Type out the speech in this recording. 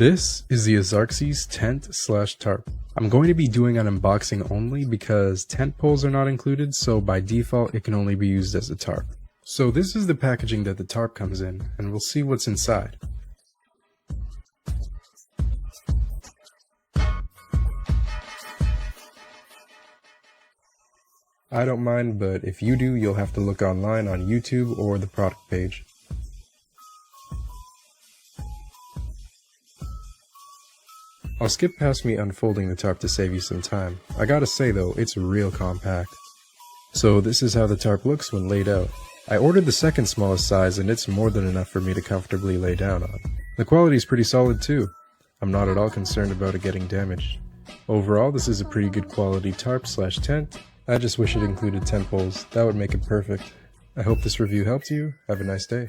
This is the Azarxes tent/tarp. I'm going to be doing an unboxing only because tent poles are not included, so by default it can only be used as a tarp. So this is the packaging that the tarp comes in, and we'll see what's inside. I don't mind, but if you do, you'll have to look online on YouTube or the product page. I'll skip past me unfolding the tarp to save you some time. I gotta say though, it's real compact. So this is how the tarp looks when laid out. I ordered the second smallest size and it's more than enough for me to comfortably lay down on. The quality is pretty solid too. I'm not at all concerned about it getting damaged. Overall, this is a pretty good quality tarp/tent. I just wish it included tent poles. That would make it perfect. I hope this review helped you. Have a nice day.